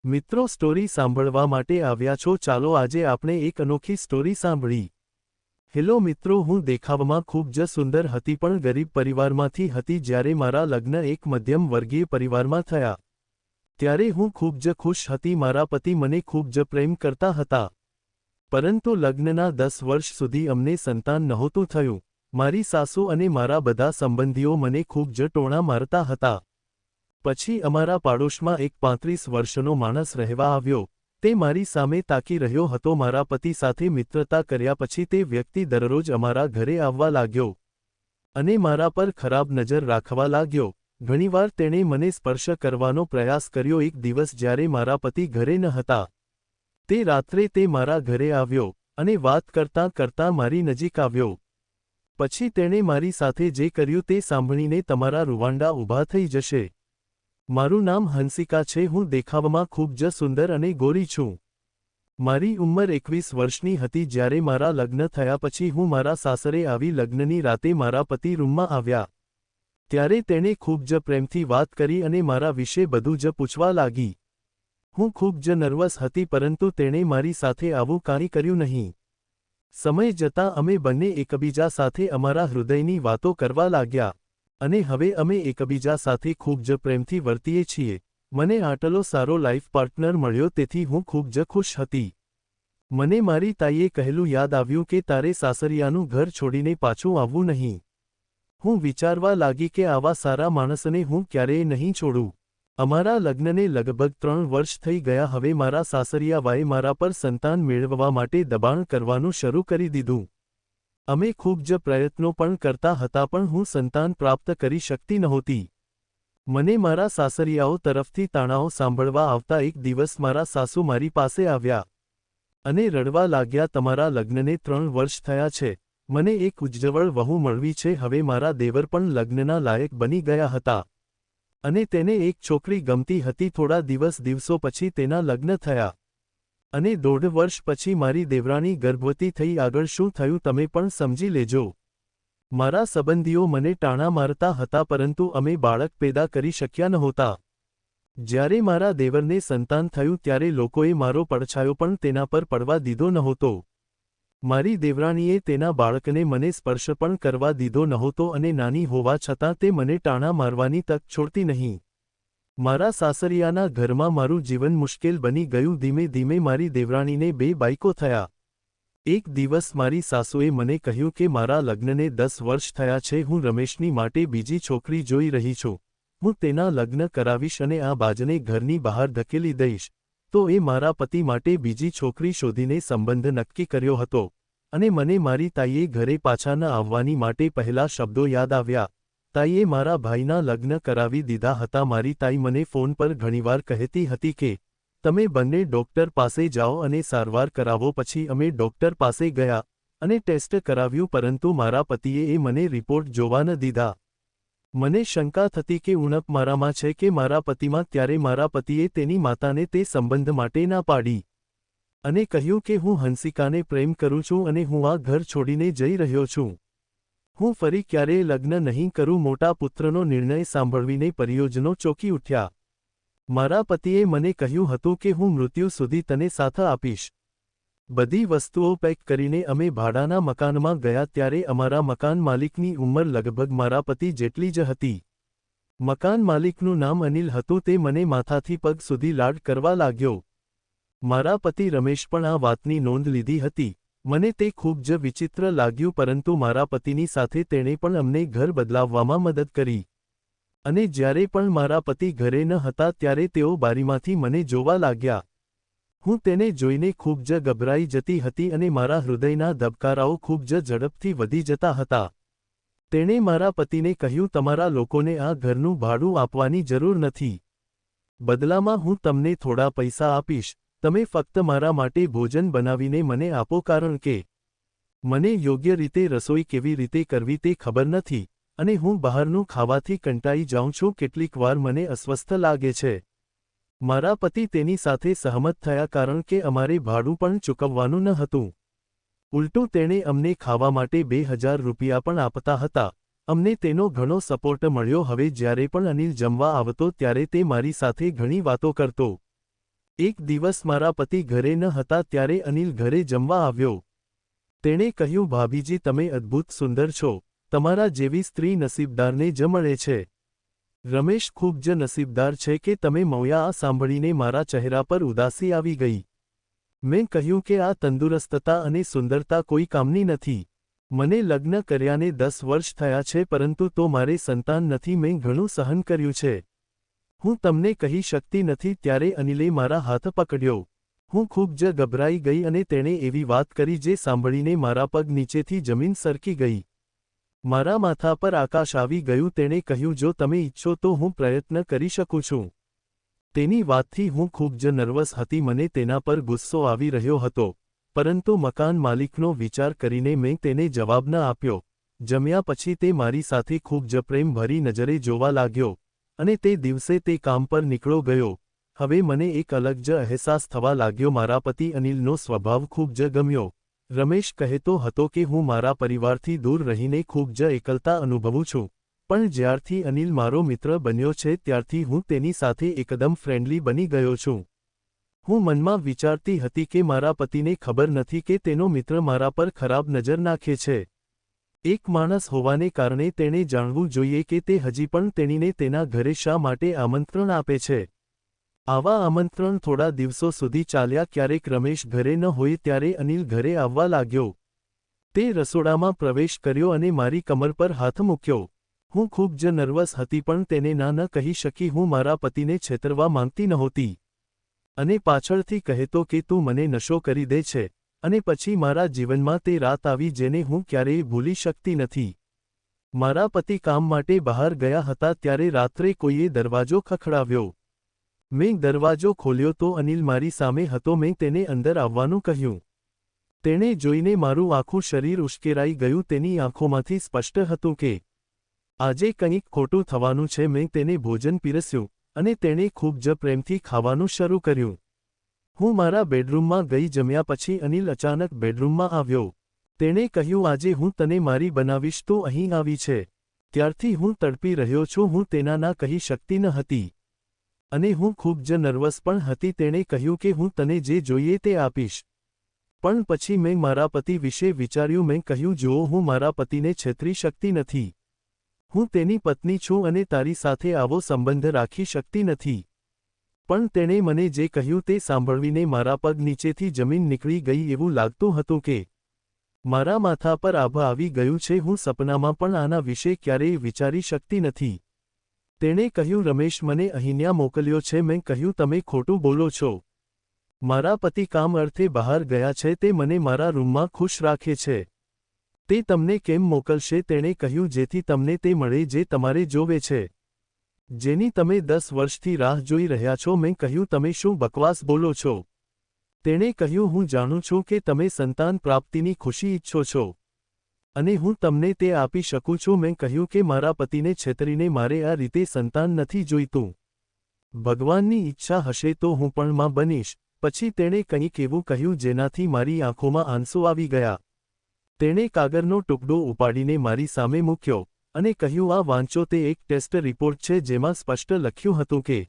મિત્રો સ્ટોરી સાંભળવા માટે આવ્યા છો? ચાલો આજે આપણે એક અનોખી સ્ટોરી સાંભળી। હેલો મિત્રો, હું દેખાવમાં ખૂબ જ સુંદર હતી પણ ગરીબ પરિવારમાંથી હતી। જ્યારે મારા લગ્ન એક મધ્યમ વર્ગીય પરિવારમાં થયા ત્યારે હું ખૂબ જ ખુશ હતી। મારા પતિ મને ખૂબ જ પ્રેમ કરતા હતા, પરંતુ લગ્નના 10 વર્ષ સુધી અમને સંતાન નહોતું થયું। મારી સાસુ અને મારા બધા સંબંધીઓ મને ખૂબ જ ટોણા મારતા હતા। પછી અમારા પાડોશમાં એક 35 વર્ષનો માણસ રહેવા આવ્યો। તે મારી સામે તાકી રહ્યો હતો। મારા પતિ સાથે મિત્રતા કર્યા પછી તે વ્યક્તિ દરરોજ અમારા ઘરે આવવા લાગ્યો અને મારા પર ખરાબ નજર રાખવા લાગ્યો। ઘણીવાર તેણે મને સ્પર્શ કરવાનો પ્રયાસ કર્યો। એક દિવસ જ્યારે મારા પતિ ઘરે ન હતા તે રાત્રે તે મારા ઘરે આવ્યો અને વાત કરતાં કરતાં મારી નજીક આવ્યો। પછી તેણે મારી સાથે જે કર્યું તે સાંભળીને તમારા રૂવાંડા ઊભા થઈ જશે। મારું નામ હંસિકા છે। હું દેખાવમાં ખૂબ જ સુંદર અને ગોરી છું। મારી ઉંમર 21 વર્ષની હતી જ્યારે મારા લગ્ન થયા પછી હું મારા સાસરે આવી। લગ્નની રાતે મારા પતિ રૂમમાં આવ્યા ત્યારે તેણે ખૂબ જ પ્રેમથી વાત કરી અને મારા વિશે બધું જ પૂછવા લાગી। હું ખૂબ જ નર્વસ હતી, પરંતુ તેણે મારી સાથે આવું કાંઈ કર્યું નહીં। સમય જતાં અમે બંને એકબીજા સાથે અમારા હૃદયની વાતો કરવા લાગ્યા અને હવે અમે એકબીજા સાથે ખૂબ જ પ્રેમથી વર્તીએ છીએ। મને આટલો સારો લાઈફ પાર્ટનર મળ્યો તેથી હું ખૂબ જ ખુશ હતી। મને મારી તાઈએ કહેલું યાદ આવ્યું કે તારે સાસરિયાનું ઘર છોડીને પાછું આવવું નહીં। હું વિચારવા લાગી કે આવા સારા માણસને હું ક્યારેય નહીં છોડું। અમારા લગ્નને લગભગ 3 વર્ષ થઈ ગયા। હવે મારા સાસરિયાવાએ મારા પર સંતાન મેળવવા માટે દબાણ કરવાનું શરૂ કરી દીધું। અમે ખૂબ જ પ્રયત્નો પણ કરતા હતા પણ હું સંતાન પ્રાપ્ત કરી શકતી નહોતી। મને મારા સાસરિયાઓ તરફથી તાણાઓ સાંભળવા આવતા। એક દિવસ મારા સાસુ મારી પાસે આવ્યા અને રડવા લાગ્યા, તમારા લગ્નને 3 વર્ષ થયા છે, મને એક ઉજ્જવળ વહુ મળવી છે। હવે મારા દેવર પણ લગ્નના લાયક બની ગયા હતા અને તેને એક છોકરી ગમતી હતી। થોડા દિવસો પછી તેના લગ્ન થયા અને 1.5 વર્ષ પછી મારી દેવરાણી ગર્ભવતી થઈ। આગળ શું થયું તમે પણ સમજી લેજો। મારા સંબંધીઓ મને તાણા મારતા હતા, પરંતુ અમે બાળક પેદા કરી શક્યા નહોતા। જ્યારે મારા દેવરને સંતાન થયું ત્યારે લોકોએ મારો પડછાયો પણ તેના પર પડવા દીધો નહોતો। મારી દેવરાણીએ તેના બાળકને મને સ્પર્શ પણ કરવા દીધો નહોતો અને નાની હોવા છતાં તે મને તાણા મારવાની તક છોડતી નહીં। મારા સાસરિયાના ઘરમાં મારું જીવન મુશ્કેલ બની ગયું। ધીમે ધીમે મારી દેવરાણીને 2 બાળકો થયા। એક દિવસ મારી સાસુએ મને કહ્યું કે મારા લગ્નને 10 વર્ષ થયા છે, હું રમેશની માટે બીજી છોકરી જોઈ રહી છું। હું તેના લગ્ન કરાવીશ અને આ બાજને ઘરની બહાર ધકેલી દઈશ। તો એ મારા પતિ માટે બીજી છોકરી શોધીને સંબંધ નક્કી કર્યો હતો અને મને મારી તાઈએ ઘરે પાછા ન આવવાની માટે પહેલા શબ્દો યાદ આવ્યા। તાઈએ મારા ભાઈના લગ્ન કરાવી દીધા હતા। મારી તાઈ મને ફોન પર ઘણીવાર કહેતી હતી કે તમે બંને ડૉક્ટર પાસે જાઓ અને સારવાર કરાવો। પછી અમે ડૉક્ટર પાસે ગયા અને ટેસ્ટ કરાવ્યું, પરંતુ મારા પતિએ મને રિપોર્ટ જોવા ન દીધા। મને શંકા થતી કે ઉણપ મારામાં છે કે મારા પતિમાં। ત્યારે મારા પતિએ તેની માતાને તે સંબંધ માટે ના પાડી અને કહ્યું કે હું હંસિકાને પ્રેમ કરું છું અને હું આ ઘર છોડીને જઈ રહ્યો છું। હું ફરી ક્યારેય લગ્ન નહીં કરું। મોટા પુત્રનો નિર્ણય સાંભળીને પરિયોજનો ચોંકી ઉઠ્યા। મારા પતિએ મને કહ્યું હતું કે હું મૃત્યુ સુધી તને સાથ આપીશ। બધી વસ્તુઓ પેક કરીને અમે ભાડાના મકાનમાં ગયા ત્યારે અમારા મકાન માલિકની ઉંમર લગભગ મારા પતિ જેટલી જ હતી। મકાન માલિકનું નામ અનિલ હતું। તે મને માથાથી પગ સુધી લાડ કરવા લાગ્યો। મારા પતિ રમેશ પણ આ વાતની નોંધ લીધી હતી। મને તે ખૂબ જ વિચિત્ર લાગ્યું, પરંતુ મારા પતિની સાથે તેણે પણ અમને ઘર બદલાવવામાં મદદ કરી અને જ્યારે પણ મારા પતિ ઘરે ન હતા ત્યારે તેઓ બારીમાંથી મને જોવા લાગ્યા। હું તેને જોઈને ખૂબ જ ગભરાઈ જતી હતી અને મારા હૃદયના ધબકારાઓ ખૂબ જ ઝડપથી વધી જતા હતા। તેણે મારા પતિને કહ્યું, તમારા લોકોને આ ઘરનું ભાડું આપવાની જરૂર નથી, બદલામાં હું તમને થોડા પૈસા આપીશ। તમે ફક્ત મારા માટે ભોજન બનાવીને મને આપો, કારણ કે મને યોગ્ય રીતે રસોઈ કેવી રીતે કરવી તે ખબર નથી અને હું બહારનું ખાવાથી કંટાળી જાઉં છું। કેટલીક વાર મને અસ્વસ્થ લાગે છે। મારા પતિ તેની સાથે સહમત થયા કારણ કે અમારે ભાડું પણ ચૂકવવાનું ન હતું। ઉલટું તેણે અમને ખાવા માટે 2000 રૂપિયા પણ આપતા હતા। અમને તેનો ઘણો સપોર્ટ મળ્યો। હવે જ્યારે પણ અનિલ જમવા આવતો ત્યારે તે મારી સાથે ઘણી વાતો કરતો। એક દિવસ મારા પતિ ઘરે ન હતા ત્યારે અનિલ ઘરે જમવા આવ્યો. તેણે કહ્યું, ભાભીજી તમે અદ્ભુત સુંદર છો, તમારા જેવી સ્ત્રી નસીબદારને જ મળે છે. રમેશ ખૂબ જ નસીબદાર છે કે તમે મળ્યા. આ સાંભળીને મારા ચહેરા પર ઉદાસી આવી ગઈ. મેં કહ્યું કે આ તંદુરસ્તતા અને સુંદરતા કોઈ કામની નથી. મને લગ્ન કર્યાને 10 વર્ષ થયા છે પરંતુ તો મારે સંતાન નથી. મેં ઘણું સહન કર્યું છે. હું તમને કહી શકતી નથી. ત્યારે અનિલે મારા હાથ પકડ્યો. હું ખૂબ જ ગભરાઈ ગઈ અને તેણે એવી વાત કરી જે સાંભળીને મારા પગ નીચેથી જમીન સરકી ગઈ. મારા માથા પર આકાશ આવી ગયું. તેણે કહ્યું, જો તમે ઈચ્છો તો હું પ્રયત્ન કરી શકું છું. તેની વાતથી હું ખૂબ જ નર્વસ હતી. મને તેના પર ગુસ્સો આવી રહ્યો હતો, પરંતુ મકાન માલિકનો વિચાર કરીને મેં તેને જવાબ ન આપ્યો. જમ્યા પછી તે મારી સાથે ખૂબ જ પ્રેમભરી નજરે જોવા લાગ્યો અને તે દિવસે તે કામ પર નીકળો ગયો. હવે મને એક અલગ જ અહેસાસ થવા લાગ્યો. મારા પતિ અનિલનો સ્વભાવ ખૂબ જ ગમ્યો. રમેશ કહેતો હતો કે હું મારા પરિવારથી દૂર રહીને ખૂબ જ એકલતા અનુભવું છું, પણ જ્યારથી અનિલ મારો મિત્ર બન્યો છે ત્યારથી હું તેની સાથે એકદમ ફ્રેન્ડલી બની ગયો છું. હું મનમાં વિચારતી હતી કે મારા પતિને ખબર નથી કે તેનો મિત્ર મારા પર ખરાબ નજર નાખે છે. એક માણસ હોવાને કારણે તેણે જાણવું જોઈએ કે તે હજી પણ તેણીને તેના ઘરે શા માટે આમંત્રણ આપે છે. આવા આમંત્રણ થોડા દિવસો સુધી ચાલ્યા. ક્યારેક રમેશ ઘરે ન હોય ત્યારે અનિલ ઘરે આવવા લાગ્યો. તે રસોડામાં પ્રવેશ કર્યો અને મારી કમર પર હાથ મૂક્યો. હું ખૂબ જ નર્વસ હતી પણ તેને ના ન કહી શકી. હું મારા પતિને છેતરવા માંગતી નહોતી અને પાછળથી કહેતો કે તું મને નશો કરી દે છે, અને પછી મારા જીવનમાં તે રાત આવી જેને હું ક્યારેય ભૂલી શકતી નથી. મારા પતિ કામ માટે બહાર ગયા હતા ત્યારે રાત્રે કોઈએ દરવાજો ખખડાવ્યો. મેં દરવાજો ખોલ્યો તો અનિલ મારી સામે હતો. મેં તેને અંદર આવવાનું કહ્યું. તેણે જોઈને મારું આખું શરીર ઉશ્કેરાઈ ગયું. તેની આંખોમાંથી સ્પષ્ટ હતું કે આજે કંઈક ખોટું થવાનું છે. મેં તેને ભોજન પીરસ્યું અને તેણે ખૂબ જ પ્રેમથી ખાવાનું શરૂ કર્યું. હું મારા બેડરૂમમાં ગઈ. જમ્યા પછી અનિલ અચાનક બેડરૂમમાં આવ્યો. તેણે કહ્યું, આજે હું તને મારી બનાવીશ. તો અહીં આવી છે. ત્યારથી હું તડપી રહ્યો છું. હું તેના ના કહી શકતી ન હતી અને હું ખૂબ જ નર્વસ પણ હતી. તેણે કહ્યું કે હું તને જે જોઈએ તે આપીશ. પણ પછી મેં મારા પતિ વિશે વિચાર્યું. મેં કહ્યું, જુઓ, હું મારા પતિને છેતરી શકતી નથી. હું તેની પત્ની છું અને તારી સાથે આવો સંબંધ રાખી શકતી નથી. પણ તેણે મને જે કહ્યું તે સાંભળવીને મારા પગ નીચેથી જમીન નીકળી ગઈ. એવું લાગતું હતું કે મારા માથા પર આભ આવી ગયું છે. હું સપનામાં પણ આના વિશે ક્યારેય વિચારી શકતી નથી. તેણે કહ્યું, રમેશ મને અહીંયા મોકલ્યો છે. મેં કહ્યું, તમે ખોટું બોલો છો. મારા પતિ કામ અર્થે બહાર ગયા છે. તે મને મારા રૂમમાં ખુશ રાખે છે. તે તમને કેમ મોકલશે? તેણે કહ્યું, જેથી તમને તે મળે જે તમારે જોવે છે, જેની તમે 10 વર્ષથી રાહ જોઈ રહ્યા છો. મેં કહ્યું, તમે શું બકવાસ બોલો છો? તેણે કહ્યું, હું જાણું છું કે તમે સંતાન પ્રાપ્તિની ખુશી ઈચ્છો છો અને હું તમને તે આપી શકું છું. મેં કહ્યું કે મારા પતિને છેતરીને મારે આ રીતે સંતાન નથી જોઈતું. ભગવાનની ઈચ્છા હશે તો હું પણ માં બનીશ. પછી તેણે કંઈક એવું કહ્યું જેનાથી મારી આંખોમાં આંસુ આવી ગયા. તેણે કાગળનો ટુકડો ઉપાડીને મારી સામે મૂક્યો અને કહ્યું, આ વાંચો. તે એક ટેસ્ટ રિપોર્ટ છે જેમાં સ્પષ્ટ લખ્યું હતું કે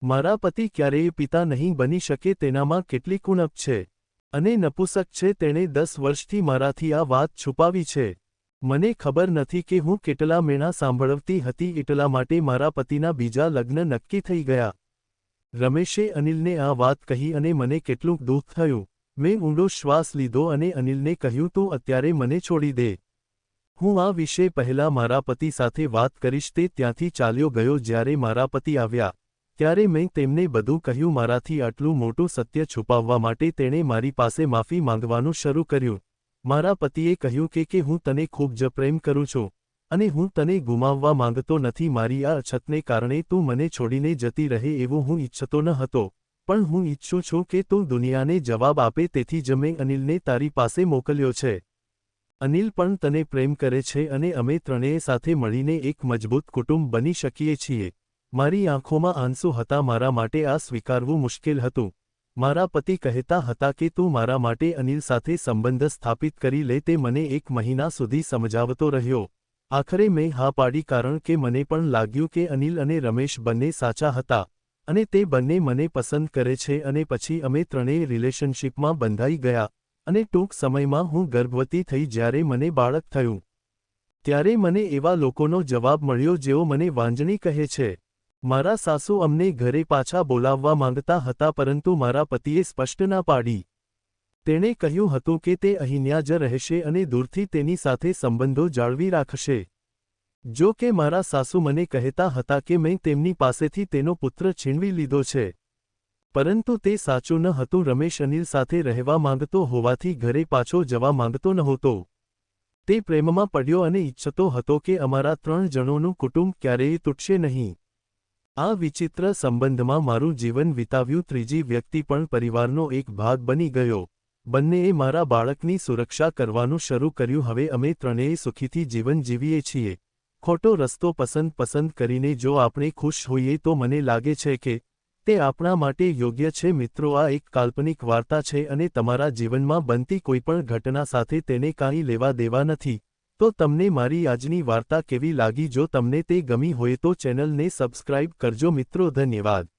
મારા પતિ ક્યારેય પિતા નહીં બની શકે. તેનામાં કેટલી ઉણપ છે અને નપુંસક છે. તેણે 10 વર્ષથી મારાથી આ વાત છુપાવી છે. મને ખબર નથી કે હું કેટલા મેણા સાંભળવતી હતી. એટલા માટે મારા પતિના બીજા લગ્ન નક્કી થઈ ગયા. રમેશે અનિલને આ વાત કહી અને મને કેટલું દુઃખ થયું. મેં ઊંડો શ્વાસ લીધો અને અનિલને કહ્યું, તું અત્યારે મને છોડી દે. હું આ વિશે પહેલા મારા પતિ સાથે વાત કરીશ. તે ત્યાંથી ચાલ્યો ગયો. જ્યારે મારા પતિ આવ્યા ત્યારે મેં તેમને બધું કહ્યું. મારાથી આટલું મોટું સત્ય છુપાવવા માટે તેણે મારી પાસે માફી માંગવાનું શરૂ કર્યું. મારા પતિએ કહ્યું કે હું તને ખૂબ જ પ્રેમ કરું છું અને હું તને ગુમાવવા માંગતો નથી. મારી આ અછતને કારણે તું મને છોડીને જતી રહે એવું હું ઈચ્છતો ન હતો, પણ હું ઈચ્છું છું કે તું દુનિયાને જવાબ આપે. તેથી જ મેં અનિલને તારી પાસે મોકલ્યો છે. અનિલ પણ તને પ્રેમ કરે છે અને અમે ત્રણેય સાથે મળીને એક મજબૂત કુટુંબ બની શકીએ છીએ. મારી આંખોમાં આંસુ હતા. મારા માટે આ સ્વીકારવું મુશ્કેલ હતું. મારા પતિ કહેતા હતા કે તું મારા માટે અનિલ સાથે સંબંધ સ્થાપિત કરી લે. તે મને 1 મહિના સુધી સમજાવતો રહ્યો. આખરે મેં હા પાડી કારણ કે મને પણ લાગ્યું કે અનિલ અને રમેશ બંને સાચા હતા અને તે બંને મને પસંદ કરે છે અને પછી અમે ત્રણેય રિલેશનશિપમાં બંધાઈ ગયા અને ટૂંક સમયમાં હું ગર્ભવતી થઈ જ્યારે મને બાળક થયું ત્યારે મને એવા લોકોનો જવાબ મળ્યો જેઓ મને વાંજણી કહે છે. મારા સાસુ અમને ઘરે પાછા બોલાવવા માંગતા હતા પરંતુ મારા પતિએ સ્પષ્ટ ના પાડી. તેણે કહ્યું હતું કે તે અહીંયા જ રહેશે અને દૂરથી તેની સાથે સંબંધો જાળવી રાખશે. જો કે મારા સાસુ મને કહેતા હતા કે મેં તેમની પાસેથી તેનો પુત્ર છીનવી લીધો છે. પરંતુ તે સાચું ન હતું. રમેશ અનિલ સાથે રહેવા માંગતો હોવાથી ઘરે પાછો જવા માંગતો નહોતો. તે પ્રેમમાં પડ્યો અને ઈચ્છતો હતો કે અમારા 3 જણોનું કુટુંબ ક્યારેય તૂટશે નહીં. આ વિચિત્ર સંબંધમાં મારું જીવન વિતાવ્યું ત્રીજી વ્યક્તિ પણ પરિવારનો એક ભાગ બની ગયો. બંનેએ મારા બાળકની સુરક્ષા કરવાનું શરૂ કર્યું. હવે અમે ત્રણેય સુખીથી જીવન જીવીએ છીએ. ખોટો રસ્તો પસંદ કરીને જો આપણે ખુશ હોઈએ તો મને લાગે છે કે તે આપણા માટે યોગ્ય છે. મિત્રો, આ એક કાલ્પનિક વાર્તા છે અને તમારા જીવનમાં બનતી કોઈપણ ઘટના સાથે તેને કાંઈ લેવા દેવા નથી. તો તમને મારી આજની વાર્તા કેવી લાગી? જો તમને તે ગમી હોય તો ચેનલને સબસ્ક્રાઇબ કરજો. મિત્રો, ધન્યવાદ.